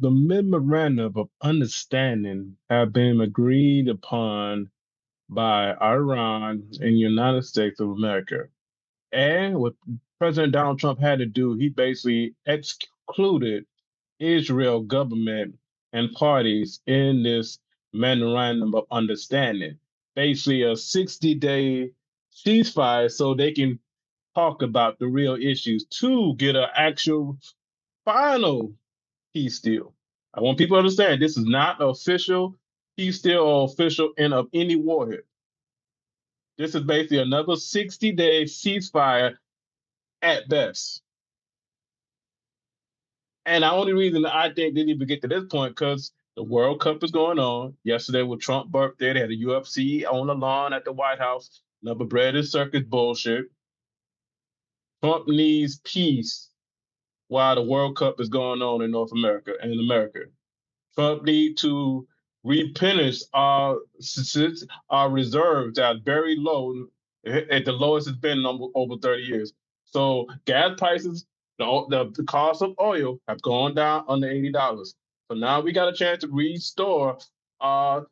the Memorandum of Understanding have been agreed upon by Iran and the United States of America. And what President Donald Trump had to do, he basically excluded Israel government and parties in this Memorandum of Understanding. Basically, a 60-day ceasefire so they can talk about the real issues to get an actual final peace deal. I want people to understand this is not official peace deal or official end of any war here. This is basically another 60-day ceasefire at best. And the only reason I think they didn't even get to this point because the World Cup is going on. Yesterday was Trump's birthday. They had a UFC on the lawn at the White House. Another bread and circus bullshit. Trump needs peace while the World Cup is going on in North America and in America. Trump need to replenish our reserves that are very low, at the lowest it's been in over 30 years. So gas prices, the cost of oil have gone down under $80. So now we got a chance to restore our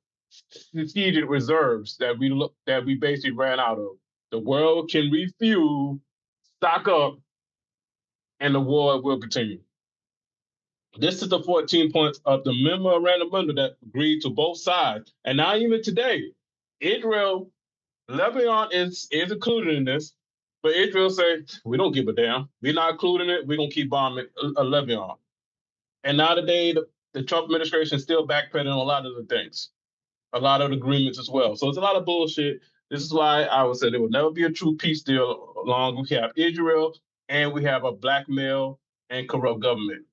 strategic reserves that we basically ran out of. The world can refuel, stock up, and the war will continue. This is the 14 points of the memorandum that agreed to both sides. And now even today, Israel, Lebanon is included in this, but Israel say, we don't give a damn. We're not including it. We're going to keep bombing Lebanon. And now today, the Trump administration is still backpedaling on a lot of the things, a lot of agreements as well. So it's a lot of bullshit. This is why I would say there will never be a true peace deal long we have Israel and we have a blackmail and corrupt government.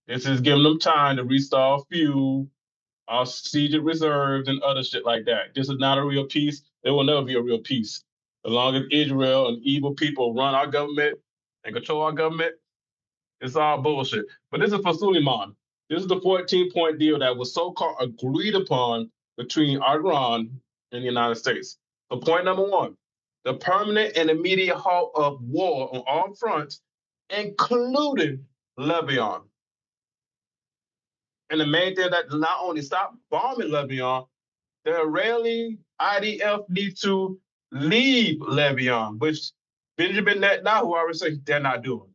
This is giving them time to restore fuel, our strategic reserves, and other shit like that. This is not a real peace. There will never be a real peace. As long as Israel and evil people run our government and control our government, it's all bullshit. But this is for Suleiman. This is the 14-point deal that was so-called agreed upon between Iran and the United States. So point number one, the permanent and immediate halt of war on all fronts, including Lebanon. And the main thing that not only stop bombing Lebanon, the Israeli IDF needs to leave Lebanon, which Benjamin Netanyahu already said they're not doing.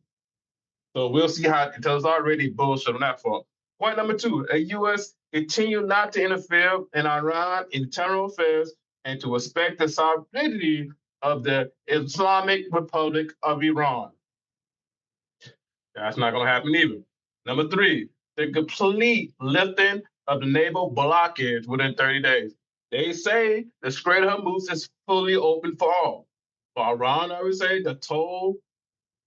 So we'll see how it tells already bullshit on that front. Point number two, the U.S. continue not to interfere in Iran internal affairs and to respect the sovereignty of the Islamic Republic of Iran. That's not going to happen either. Number three, the complete lifting of the naval blockage within 30 days. They say the Strait of Hormuz is fully open for all. For Iran, I would say the toll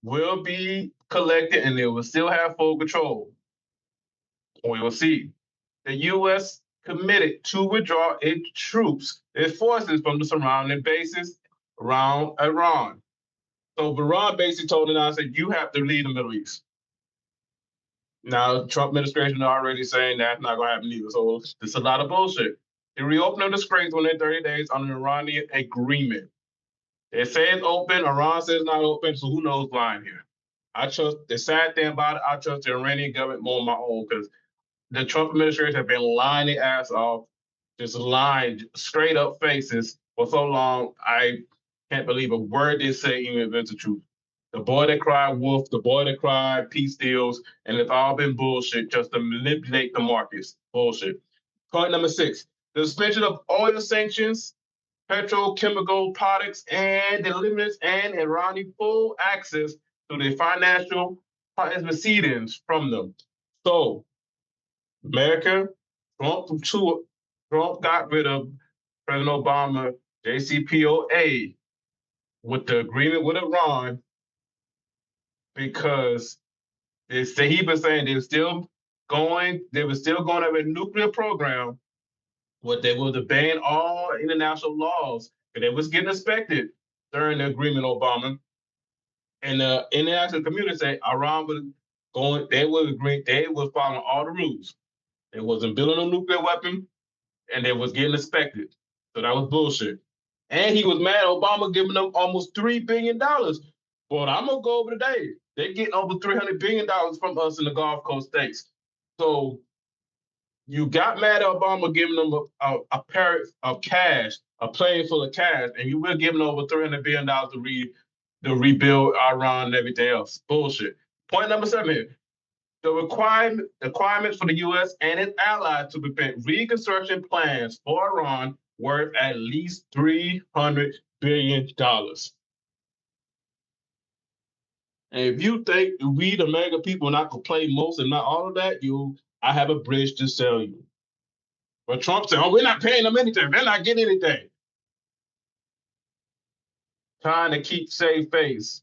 will be collected and they will still have full control. We will see. The U.S. committed to withdraw its troops, its forces from the surrounding bases around Iran. So Iran basically told Iran, said, you have to leave the Middle East. Now, Trump administration is already saying that's not going to happen either. So this is a lot of bullshit. The reopening of the straits within 30 days on an Iranian agreement. They say it's open. Iran says it's not open. So who knows lying here? I trust the sad thing about it. I trust the Iranian government more on my own because the Trump administration have been lying their ass off, just lying straight up faces for so long. I can't believe a word they say even if it's the truth. The boy that cried wolf, the boy that cried peace deals, and it's all been bullshit just to manipulate the markets. Bullshit. Point number six, the suspension of oil sanctions, petrochemical products, and the limits and Iranian full access to the financial proceedings from them. So, America, Trump got rid of President Obama, JCPOA, with the agreement with Iran because he was saying they were still going to have a nuclear program, but they were to ban all international laws, and it was getting inspected during the agreement Obama. And the international community said Iran was going, they was following all the rules. They wasn't building a nuclear weapon, and they was getting inspected. So that was bullshit. And he was mad Obama giving them almost $3 billion. But I'm going to go over today. They're getting over $300 billion from us in the Gulf Coast states. So you got mad at Obama giving them a pair of cash, a plane full of cash, and you were giving over $300 billion to rebuild Iran and everything else. Bullshit. Point number 7 here. The requirements for the U.S. and its allies to prevent reconstruction plans for Iran worth at least $300 billion. And if you think we, the mega people, not gonna play most and not all of that, I have a bridge to sell you. But Trump said, "Oh, we're not paying them anything. They're not getting anything." Trying to keep safe face.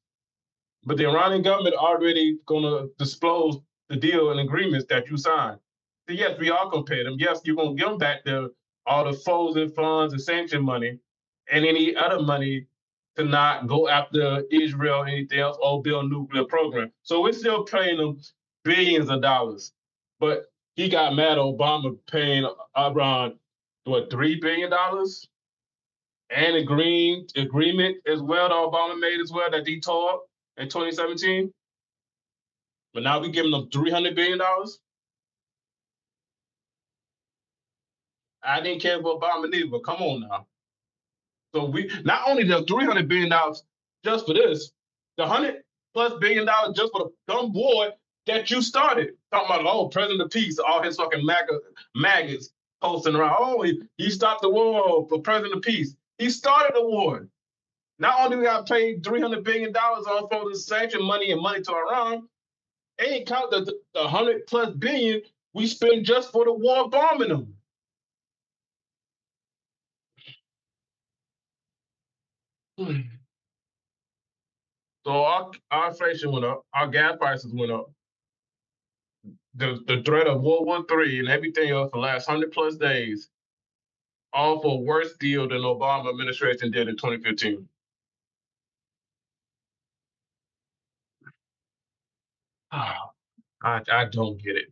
But the Iranian government already gonna disclose the deal and agreements that you signed. So yes, we are gonna pay them. Yes, you're gonna give them back all the frozen funds and sanction money and any other money to not go after Israel or anything else or build a nuclear program. So we're still paying them billions of dollars. But he got mad at Obama paying Iran what $3 billion and agreement as well that Obama made as well that he tore up in 2017. But now we're giving them $300 billion. I didn't care for Obama neither, but come on now. So we not only the $300 billion just for this, the $100+ billion just for the dumb war that you started. Talking about President of Peace, all his fucking maggots posting around. Oh, he stopped the war for President of Peace. He started the war. Not only we got paid $300 billion on for the sanction money and money to Iran, ain't count the $100+ billion we spend just for the war bombing them. So our inflation went up, our gas prices went up. The threat of World War III and everything else for the last 100+ days, all for a worse deal than the Obama administration did in 2015. I don't get it.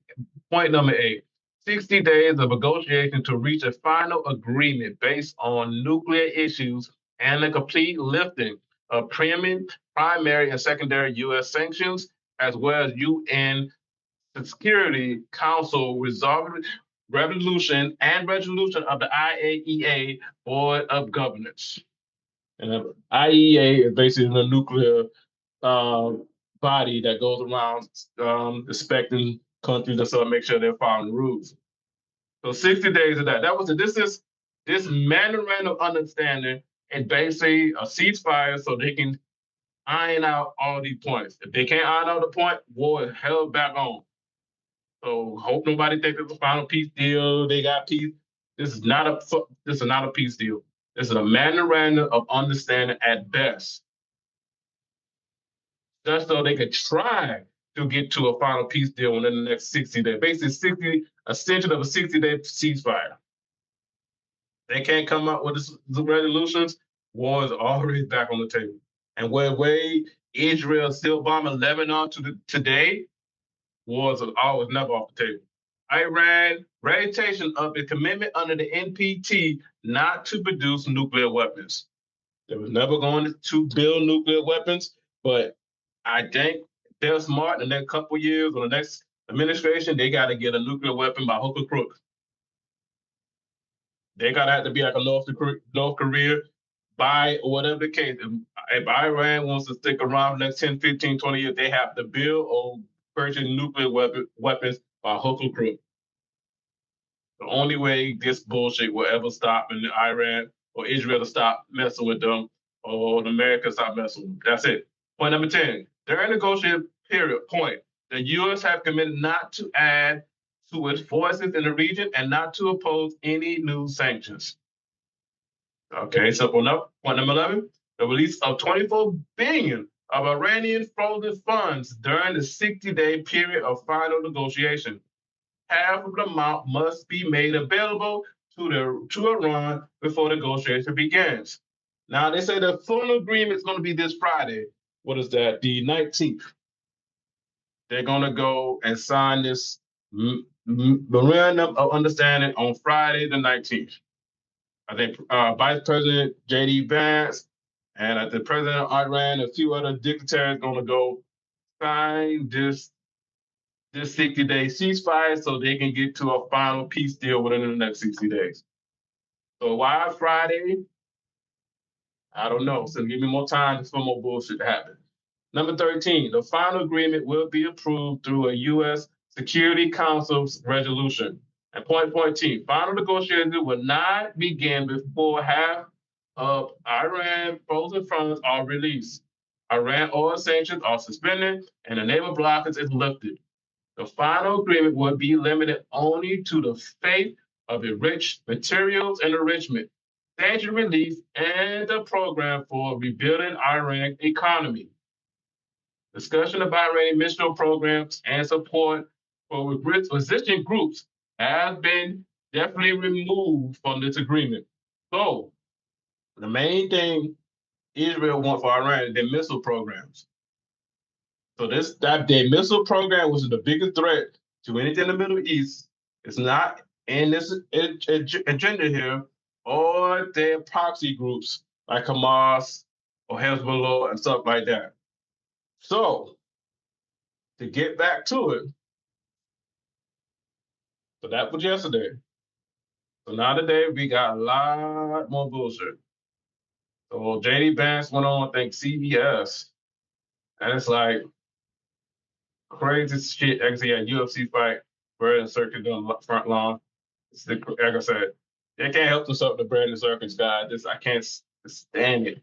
Point number 8. 60 days of negotiation to reach a final agreement based on nuclear issues and the complete lifting of primary and secondary U.S. sanctions, as well as UN Security Council resolution of the IAEA Board of Governors. And IAEA is basically the nuclear uh, body that goes around inspecting countries and so make sure they're following the rules. So 60 days of that. This memorandum of understanding and basically a ceasefire so they can iron out all these points. If they can't iron out the point, war is held back on. So hope nobody thinks it's a final peace deal. They got peace. This is not a peace deal. This is a memorandum of understanding at best, just so they could try to get to a final peace deal within the next 60 days. Basically, extension of a 60-day ceasefire. They can't come up with the resolutions. War is already back on the table. And where Israel still bombing Lebanon today, wars are always never off the table. Iran reiteration of the commitment under the NPT not to produce nuclear weapons. They was never going to build nuclear weapons, but I think they're smart in the next couple years or the next administration, they got to get a nuclear weapon by hook or crook. They got to have to be like a North Korea by whatever the case. If Iran wants to stick around for the next 10, 15, 20 years, they have to build or purchase nuclear weapons by hook or crook. The only way this bullshit will ever stop in Iran or Israel to stop messing with them or America stop messing with them. That's it. Point number 10. During negotiation period, point, the U.S. have committed not to add to its forces in the region and not to oppose any new sanctions. Okay, so point number 11, the release of $24 billion of Iranian frozen funds during the 60-day period of final negotiation. Half of the amount must be made available to Iran before negotiation begins. Now they say the full agreement is going to be this Friday. What is that? The 19th. They're going to go and sign this memorandum of understanding on Friday the 19th. I think Vice President JD Vance and I think President of Iran, a few other dignitaries, going to go sign this this 60-day ceasefire so they can get to a final peace deal within the next 60 days. So why Friday? I don't know. So give me more time for more bullshit to happen. Number 13, the final agreement will be approved through a U.S. Security Council's resolution. And point 14, final negotiations will not begin before half of Iran frozen funds are released. Iran oil sanctions are suspended and the naval blockage is lifted. The final agreement will be limited only to the fate of enriched materials and enrichment, sanction relief, and the program for rebuilding Iran's economy. Discussion about Iranian missile programs and support for resistant groups has been definitely removed from this agreement. So the main thing Israel wants for Iran is their missile programs. So their missile program, which is the biggest threat to anything in the Middle East, is not in this agenda here, or their proxy groups like Hamas or Hezbollah and stuff like that. So to get back to it, so that was yesterday. So now today we got a lot more bullshit. So JD Vance went on, I think, CBS, and it's like crazy shit. Actually, a UFC fight, Brandon Circuit on the front lawn. Like I said, they can't help themselves, the Brandon Circus guy. I can't stand it.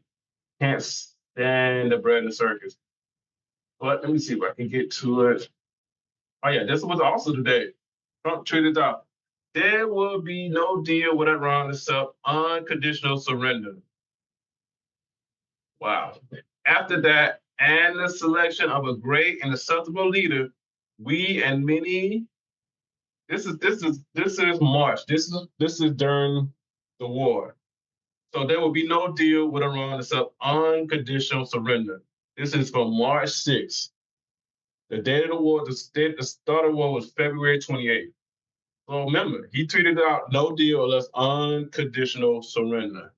Can't stand the Brandon Circus. But let me see if I can get to it. Oh yeah, this was also today. Trump tweeted out, there will be no deal with Iran except unconditional surrender. Wow. After that, and the selection of a great and acceptable leader, we and many. This is March. This is during the war. So there will be no deal with Iran except unconditional surrender. This is from March 6th. The date of the war, the start of the war was February 28th. So remember, he tweeted out no deal unless unconditional surrender.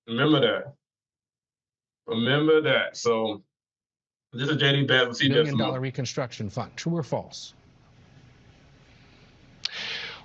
Remember that. Remember that. So this is JD Vance. $1 billion reconstruction fund. True or false?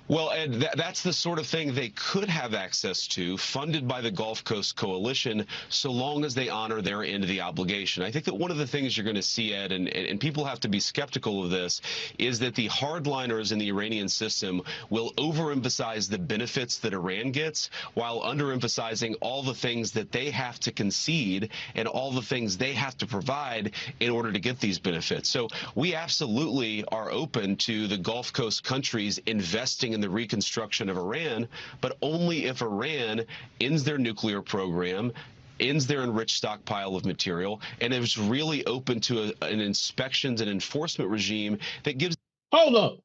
Well, Ed, that's the sort of thing they could have access to, funded by the Gulf Coast Coalition, so long as they honor their end of the obligation. I think that one of the things you're going to see, Ed, and people have to be skeptical of this, is that the hardliners in the Iranian system will overemphasize the benefits that Iran gets while underemphasizing all the things that they have to concede and all the things they have to provide in order to get these benefits. So we absolutely are open to the Gulf Coast countries investing in the reconstruction of Iran, but only if Iran ends their nuclear program, ends their enriched stockpile of material, and is really open to an inspections and enforcement regime that gives. Hold up.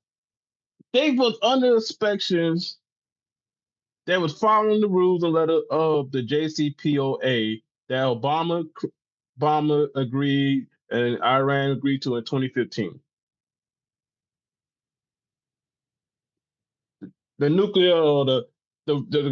They was under inspections. They was following the rules and letter of the JCPOA that Obama agreed and Iran agreed to in 2015. The nuclear or the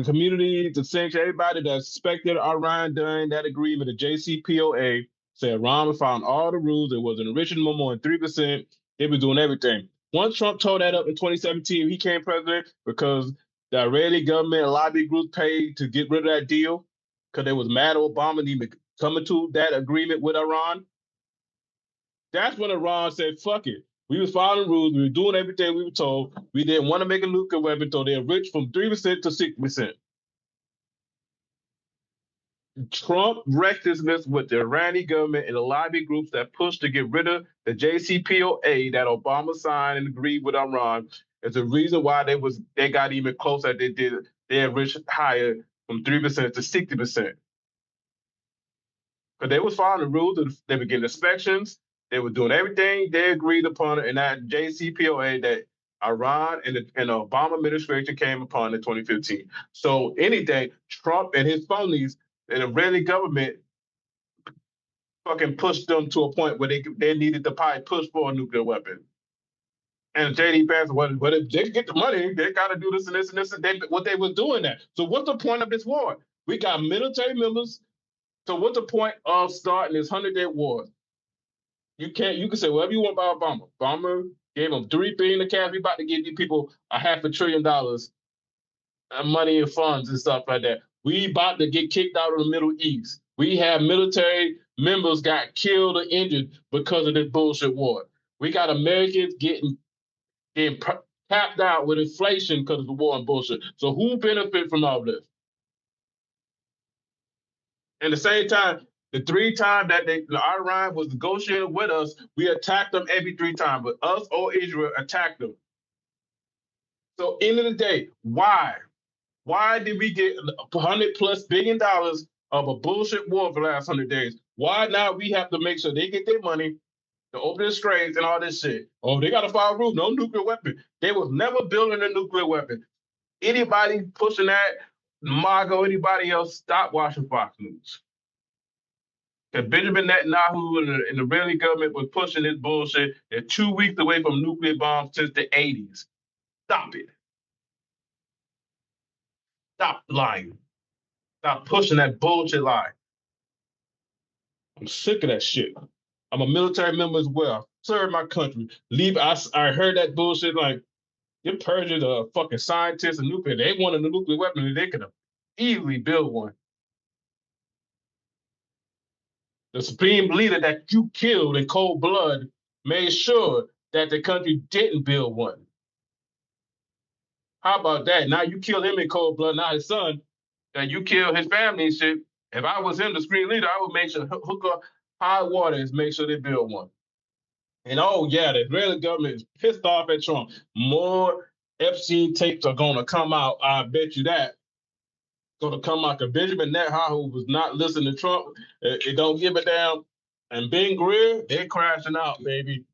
community, the sanction, everybody that expected Iran during that agreement, the JCPOA, said Iran was following all the rules. It was enriching more than 3%. They were doing everything. Once Trump tore that up in 2017, he became president because the Israeli government and lobby groups paid to get rid of that deal because they was mad at Obama even coming to that agreement with Iran. That's when Iran said, fuck it. We was following rules. We were doing everything we were told. We didn't want to make a nuclear weapon, so they enriched from 3% to 6%. Trump recklessness with the Iranian government and the lobby groups that pushed to get rid of the JCPOA that Obama signed and agreed with Iran is the reason why they got even closer. They enriched higher from 3% to 60%. Because they was following the rules. They were getting inspections. They were doing everything they agreed upon in that JCPOA that Iran and the Obama administration came upon in 2015. So anything, Trump and his phonies and the Israeli government fucking pushed them to a point where they needed to probably push for a nuclear weapon. And JD Vance, well, if they get the money, they got to do this and this and this. And what they were doing that. So what's the point of this war? We got military members. So what's the point of starting this 100-day war? You can say whatever you want about Obama. Obama gave them $3 billion in cash. We about to give these people $500 billion money and funds and stuff like that. We about to get kicked out of the Middle East. We have military members got killed or injured because of this bullshit war. We got Americans getting tapped out with inflation because of the war and bullshit. So who benefit from all this? At the same time, the 3 times that Iran was negotiating with us, we attacked them every 3 times. But us or Israel attacked them. So end of the day, why? Why did we get $100+ billion of a bullshit war for the last 100 days? Why now we have to make sure they get their money to open the straits and all this shit? Oh, they got to file rules, no nuclear weapon. They was never building a nuclear weapon. Anybody pushing that, MAGA, anybody else, stop watching Fox News. Because Benjamin Netanyahu and the Israeli government was pushing this bullshit. They're 2 weeks away from nuclear bombs since the 80s. Stop it. Stop lying. Stop pushing that bullshit lie. I'm sick of that shit. I'm a military member as well. Serve my country. Leave. I heard that bullshit like you're purging a fucking scientists and nuclear. They wanted a nuclear weapon and they could have easily built one. The supreme leader that you killed in cold blood made sure that the country didn't build one. How about that? Now you kill him in cold blood. Now his son, that you kill his family and shit. If I was him, the supreme leader, I would make sure hook up high water and make sure they build one. And oh yeah, the Israeli government is pissed off at Trump. More Epstein tapes are gonna come out. I bet you that. Gonna come out. Because Benjamin Netanyahu was not listening to Trump. It don't give a damn. And Ben Greer, they're crashing out, baby.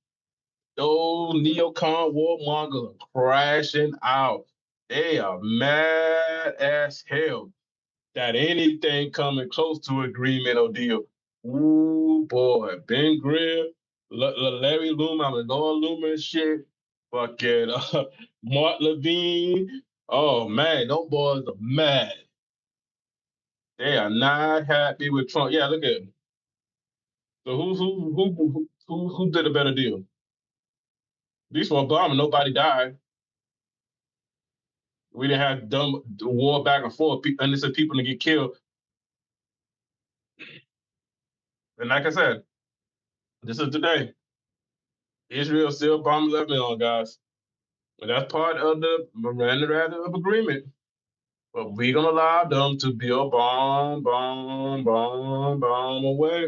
Those neocon warmongers are crashing out. They are mad as hell that anything coming close to agreement or deal. Ooh boy, Ben Greer, Larry Loomer, Laura Loomer and shit. Fucking Mark Levine. Oh man, those boys are mad. They are not happy with Trump. Yeah, look at him. So who did a better deal? At least for Obama, nobody died. We didn't have dumb war back and forth, innocent people to get killed. And like I said, this is today. Israel still bombing Lebanon, guys. And that's part of the Memorandum of Agreement. But we're going to allow them to build bomb away.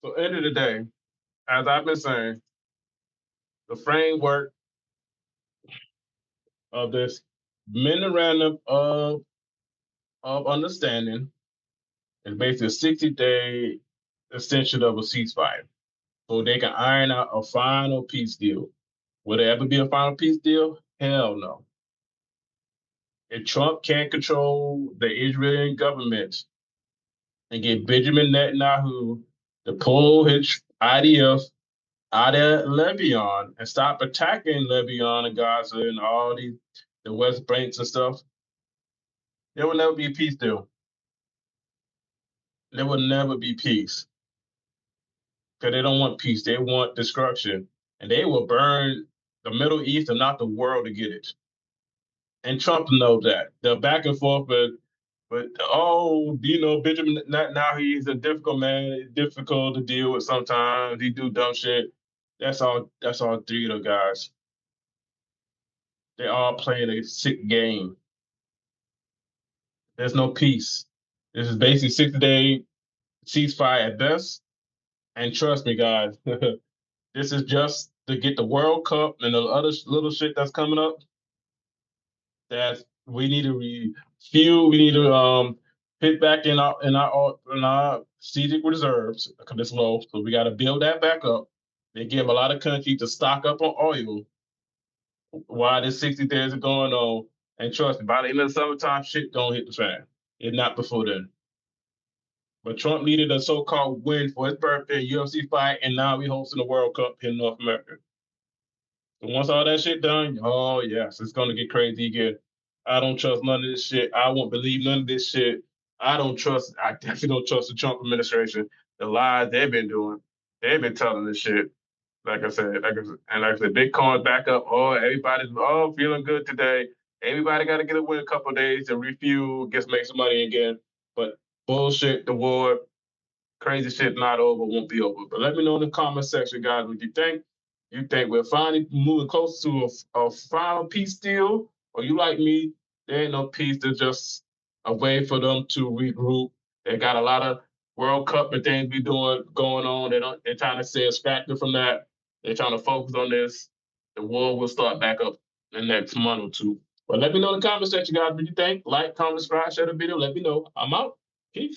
So end of the day, as I've been saying, the framework of this Memorandum of Understanding is basically a 60-day extension of a ceasefire. So they can iron out a final peace deal. Will there ever be a final peace deal? Hell no. If Trump can't control the Israeli government and get Benjamin Netanyahu to pull his IDF out of Lebanon and stop attacking Lebanon and Gaza and all the West Banks and stuff, there will never be a peace deal. There will never be peace. Because they don't want peace. They want destruction. And they will burn the Middle East and not the world to get it. And Trump knows that. The back and forth, but oh, Benjamin, now he's a difficult man. It's difficult to deal with sometimes. He do dumb shit. That's all three of the guys. They all playing a sick game. There's no peace. This is basically 60-day ceasefire at best. And trust me, guys, this is just to get the World Cup and the other little shit that's coming up. That we need to refuel. We need to hit back in our strategic reserves because it's low. So we got to build that back up. They give a lot of countries to stock up on oil while this 60 days are going on. And trust me, by the end of the summertime, shit gonna hit the fan. If not before then. But Trump needed a so-called win for his birthday, UFC fight, and now we hosting the World Cup in North America. So once all that shit done, oh yes, it's gonna get crazy again. I don't trust none of this shit. I won't believe none of this shit. I definitely don't trust the Trump administration, the lies they've been doing. They've been telling this shit. Like I said, Bitcoin back up. Oh, everybody's feeling good today. Everybody got to get away a couple of days and refuel, get make some money again. But bullshit, the war, crazy shit, not over, won't be over. But let me know in the comment section, guys, what you think. You think we're finally moving close to a final peace deal, or you like me? There ain't no peace. There's just a way for them to regroup. They got a lot of World Cup and things going on. They're trying to stay distracted from that. They're trying to focus on this. The war will start back up in the next month or two. But let me know in the comment section, guys, what you think. Like, comment, subscribe, share the video. Let me know. I'm out. Peace.